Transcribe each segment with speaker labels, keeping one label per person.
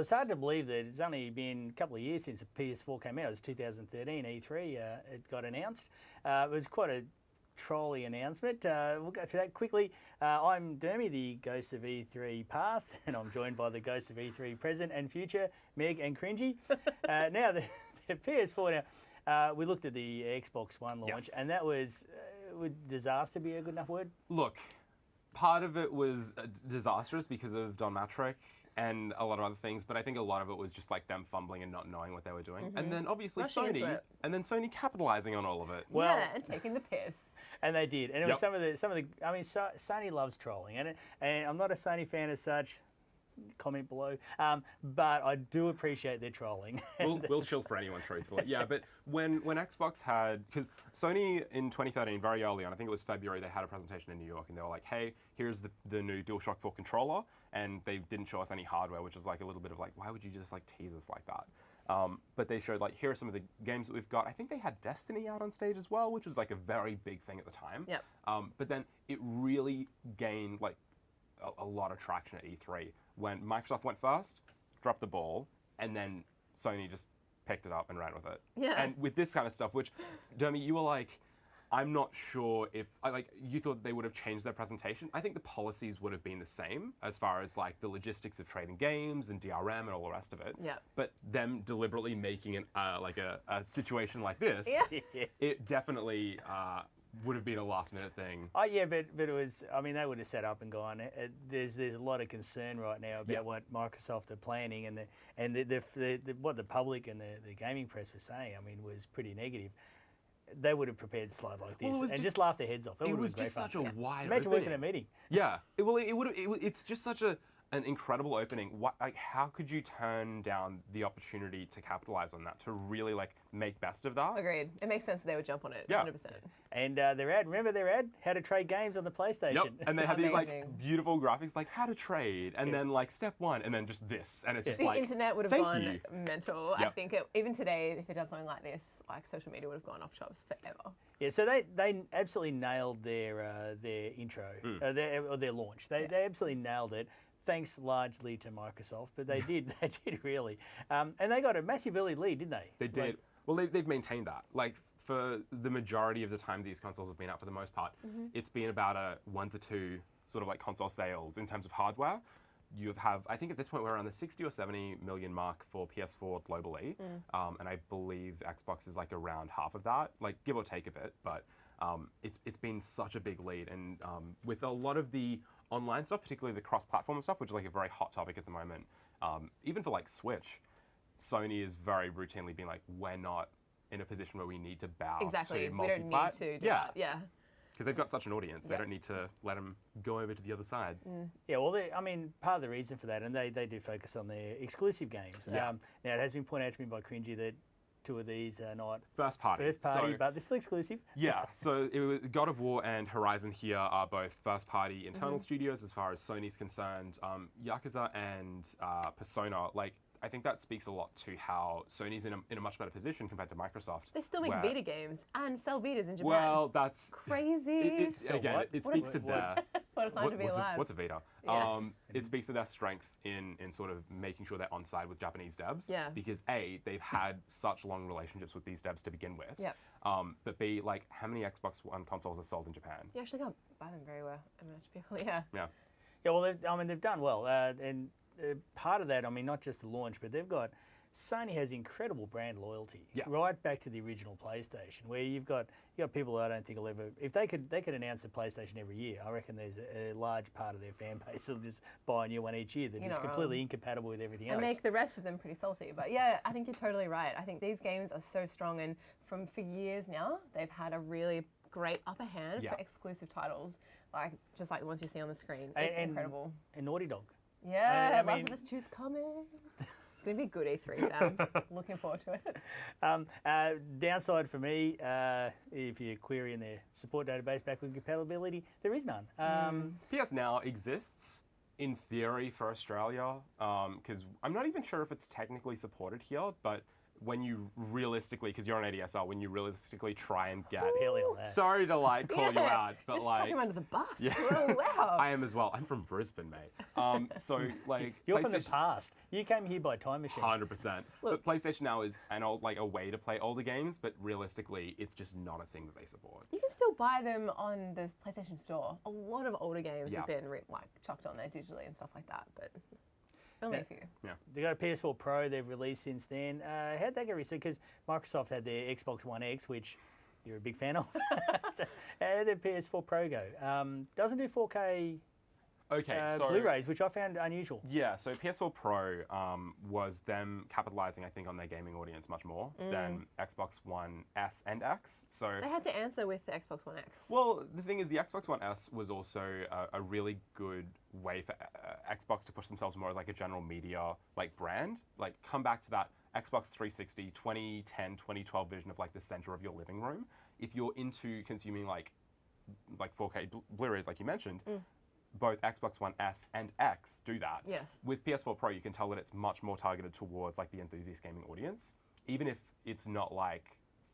Speaker 1: it's hard to believe that it's only been a couple of years since the PS4 came out. It was 2013 E3. It got announced. It was quite a trolley announcement. We'll go through that quickly. I'm Dermy, the Ghost of E3 past, and I'm joined by the Ghost of E3 present and future, Meg and Cringy. Now, the PS4 now, we looked at the Xbox One launch, and that was, would disaster be a good enough word?
Speaker 2: Look, part of it was disastrous because of Don Matrick and a lot of other things, but I think a lot of it was just like them fumbling and not knowing what they were doing. And then obviously Sony capitalizing on all of it.
Speaker 3: Well, yeah, and taking the piss.
Speaker 1: And they did. And it was some of the. I mean, Sony loves trolling, and I'm not a Sony fan as such. Comment below. But I do appreciate their trolling.
Speaker 2: We'll chill for anyone, truthfully. Yeah, but when Xbox had, because Sony in 2013, very early on, I think it was February, they had a presentation in New York, and they were like, hey, here's the new DualShock 4 controller, and they didn't show us any hardware, which is like a little bit of like, why would you just like tease us like that? But they showed like, here are some of the games that we've got. I think they had Destiny out on stage as well, which was like a very big thing at the time.
Speaker 3: Yep.
Speaker 2: But then it really gained like a lot of traction at E3 when Microsoft went first, dropped the ball, and then Sony just picked it up and ran with it.
Speaker 3: Yeah.
Speaker 2: And with this kind of stuff, which, Dermy, you were like, I'm not sure if, you thought they would have changed their presentation. I think the policies would have been the same as far as like the logistics of trading games and DRM and all the rest of it.
Speaker 3: Yeah.
Speaker 2: But them deliberately making it like a situation like this, it definitely would have been a last-minute thing.
Speaker 1: Oh yeah, but it was. I mean, they would have set up and gone. There's a lot of concern right now about what Microsoft are planning, and what the public and the gaming press was saying. I mean, was pretty negative. They would have prepared slide like this and just laughed their heads off.
Speaker 2: It was just such a wide.
Speaker 1: Imagine working at a meeting.
Speaker 2: Yeah, it's just such an incredible opening. Like, how could you turn down the opportunity to capitalize on that, to really like make best of that?
Speaker 3: Agreed. It makes sense that they would jump on it.
Speaker 2: Yeah.
Speaker 3: 100%.
Speaker 1: And their ad, remember their ad? How to trade games on the PlayStation.
Speaker 2: Yep. And they had these like beautiful graphics, like how to trade, and then like step one, and then just this, and it's just like
Speaker 3: the internet would have gone mental.
Speaker 2: Yep.
Speaker 3: I think even today, if it done something like this, like social media would have gone off chops forever.
Speaker 1: Yeah, so they absolutely nailed their intro, their launch. They absolutely nailed it. Thanks largely to Microsoft, but they did really, and they got a massive early lead, didn't they?
Speaker 2: They did. Well, they've maintained that. Like for the majority of the time these consoles have been out, for the most part, it's been about a 1 to 2 sort of like console sales in terms of hardware. You have, I think at this point we're around the 60 or 70 million mark for PS4 globally, and I believe Xbox is like around half of that, like give or take a bit, but it's been such a big lead, and with a lot of the online stuff, particularly the cross-platform stuff, which is like a very hot topic at the moment, even for like Switch, Sony is very routinely being like, we're not in a position where we need to bow to multi-plat.
Speaker 3: We don't need to do that. Yeah.
Speaker 2: Because they've got such an audience, they don't need to let them go over to the other side.
Speaker 1: Yeah, well, I mean, part of the reason for that, and they do focus on their exclusive games.
Speaker 2: Yeah.
Speaker 1: Now, it has been pointed out to me by Cringy that 2 of these are not
Speaker 2: first party,
Speaker 1: but they're still exclusive.
Speaker 2: Yeah, so it was God of War and Horizon here are both first party internal studios as far as Sony's concerned. Yakuza and Persona, like, I think that speaks a lot to how Sony's in a much better position compared to Microsoft.
Speaker 3: They still make Vita games and sell Vitas in Japan.
Speaker 2: Well, that's
Speaker 3: crazy.
Speaker 2: It speaks to their
Speaker 3: what a time to be alive.
Speaker 2: What's a Vita?
Speaker 3: Yeah.
Speaker 2: It speaks to their strength in sort of making sure they're on side with Japanese devs.
Speaker 3: Yeah.
Speaker 2: Because A, they've had such long relationships with these devs to begin with.
Speaker 3: Yep.
Speaker 2: But B, like, how many Xbox One consoles are sold in Japan?
Speaker 3: You actually can't buy them very well. People, yeah.
Speaker 2: Yeah.
Speaker 1: Yeah, well, they've done well, and part of that, I mean, not just the launch, but Sony has incredible brand loyalty, right back to the original PlayStation, where you've got people that I don't think will ever, if they could announce a PlayStation every year, I reckon there's a large part of their fan base that'll just buy a new one each year that is completely incompatible with everything else.
Speaker 3: And make the rest of them pretty salty. But yeah, I think you're totally right. I think these games are so strong, and for years now, they've had a really great upper hand for exclusive titles, just like the ones you see on the screen. It's incredible.
Speaker 1: And Naughty Dog.
Speaker 3: Yeah, Last of Us 2's coming. It's going to be a good E3, fam. Looking forward to it.
Speaker 1: Downside for me, if you're querying their support database backward compatibility, there is none.
Speaker 2: PS Now exists in theory for Australia, because I'm not even sure if it's technically supported here, but when you realistically, because you're on ADSL, when you realistically try and get.
Speaker 1: Barely on that.
Speaker 2: Sorry to like call you out, but
Speaker 3: just
Speaker 2: like.
Speaker 3: chuck him under the bus.
Speaker 2: Yeah.
Speaker 3: Oh, wow.
Speaker 2: I am as well. I'm from Brisbane, mate. So like.
Speaker 1: You're from the past. You came here by time machine.
Speaker 2: 100%. But PlayStation now is a way to play older games, but realistically, it's just not a thing that they support.
Speaker 3: You can still buy them on the PlayStation Store. A lot of older games have been chucked on there digitally and stuff like that, but only a few.
Speaker 2: Yeah.
Speaker 1: They got a PS4 Pro they've released since then. How'd that get received? Because Microsoft had their Xbox One X, which you're a big fan of. So how did the PS4 Pro go? Doesn't do 4K
Speaker 2: so
Speaker 1: Blu-rays, which I found unusual.
Speaker 2: Yeah, so PS4 Pro was them capitalizing, I think, on their gaming audience much more than Xbox One S and X. So
Speaker 3: they had to answer with the Xbox One X.
Speaker 2: Well, the thing is, the Xbox One S was also a really good way for Xbox to push themselves more as like a general media like brand. Like come back to that Xbox 360 2010, 2012 vision of like the center of your living room. If you're into consuming like 4K Blu-rays, like you mentioned. Both Xbox One S and X do that.
Speaker 3: Yes.
Speaker 2: With PS4 Pro, you can tell that it's much more targeted towards like the enthusiast gaming audience, even if it's not like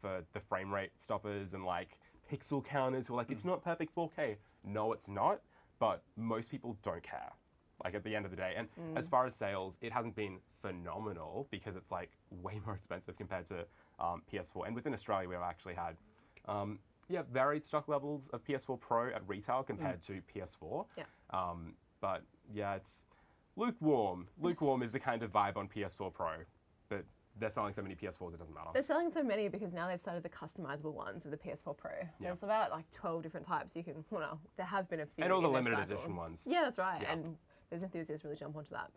Speaker 2: for the frame rate stoppers and like pixel counters who are like, it's not perfect 4K. No, it's not, but most people don't care, like at the end of the day. And as far as sales, it hasn't been phenomenal because it's like way more expensive compared to PS4. And within Australia, we've actually had varied stock levels of PS4 Pro at retail compared to PS4.
Speaker 3: Yeah.
Speaker 2: But yeah, it's lukewarm. Lukewarm is the kind of vibe on PS4 Pro, but they're selling so many PS4s, it doesn't matter.
Speaker 3: They're selling so many because now they've started the customizable ones of the PS4 Pro. There's about like 12 different types you can, well, there have been a few.
Speaker 2: And all the limited edition ones.
Speaker 3: Yeah, that's right. Yeah. And those enthusiasts really jump onto that.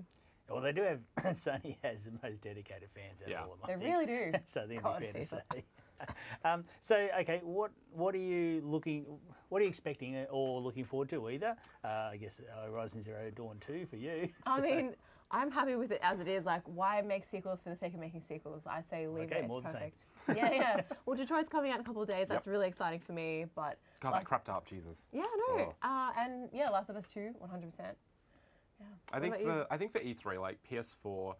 Speaker 1: Well, they do have, Sony has the most dedicated fans out of all of them.
Speaker 3: They really do.
Speaker 1: So I think
Speaker 3: God,
Speaker 1: it'd be fair to say. So, okay, what are you expecting or looking forward to either? I guess Horizon Zero Dawn 2 for you.
Speaker 3: I mean, I'm happy with it as it is. Like, why make sequels for the sake of making sequels? I say leave it, it's perfect. Yeah. Well, Detroit's coming out in a couple of days. That's really exciting for me, but...
Speaker 2: God, that crept up, Jesus.
Speaker 3: Yeah, I know. And yeah, Last of Us 2, 100%. Yeah.
Speaker 2: I think for E3, like PS4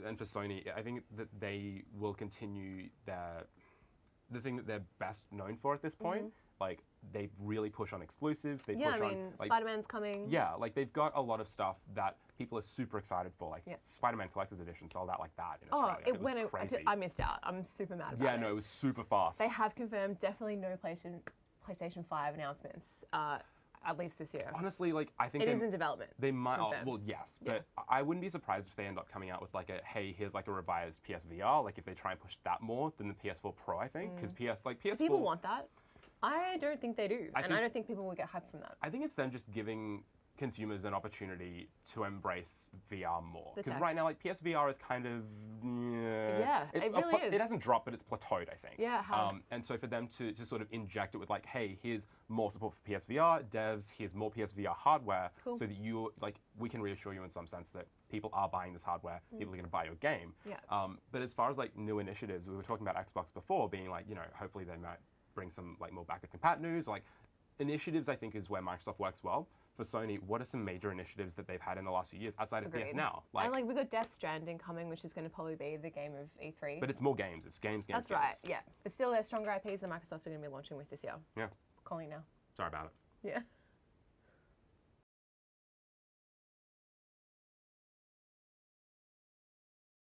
Speaker 2: and for Sony, I think that they will continue the thing that they're best known for at this point. Like they really push on exclusives. They push on like,
Speaker 3: Spider-Man's coming.
Speaker 2: Yeah, like they've got a lot of stuff that people are super excited for. Like Spider-Man Collector's Edition sold out like that in Australia.
Speaker 3: It was crazy. I missed out. I'm super mad about it.
Speaker 2: Yeah, no, it was super fast.
Speaker 3: They have confirmed definitely no PlayStation 5 announcements. At least this year.
Speaker 2: Honestly, like I think
Speaker 3: it is in development.
Speaker 2: They might. Well, yes, but I wouldn't be surprised if they end up coming out with like hey, here's like a revised PSVR. Like if they try and push that more than the PS4 Pro, I think, because PS4. Do
Speaker 3: people want that? I don't think they do, I don't think people will get hyped from that.
Speaker 2: I think it's them just giving consumers an opportunity to embrace VR more. Because right now, like PSVR is kind of
Speaker 3: it really is.
Speaker 2: It hasn't dropped, but it's plateaued, I think.
Speaker 3: Yeah, it has.
Speaker 2: And so for them to sort of inject it with like, hey, here's more support for PSVR devs, here's more PSVR hardware, so that we can reassure you in some sense that people are buying this hardware, people are going to buy your game.
Speaker 3: Yeah.
Speaker 2: But as far as like new initiatives, we were talking about Xbox before, being like, hopefully they might bring some like more backward compat news, like initiatives. I think is where Microsoft works well. For Sony, what are some major initiatives that they've had in the last few years outside of PS Now?
Speaker 3: And we got Death Stranding coming, which is going to probably be the game of E3.
Speaker 2: But it's more games. It's games.
Speaker 3: That's right. Yeah, but still, they're stronger IPs than Microsoft are going to be launching with this year.
Speaker 2: Yeah.
Speaker 3: Calling now.
Speaker 2: Sorry about it.
Speaker 3: Yeah.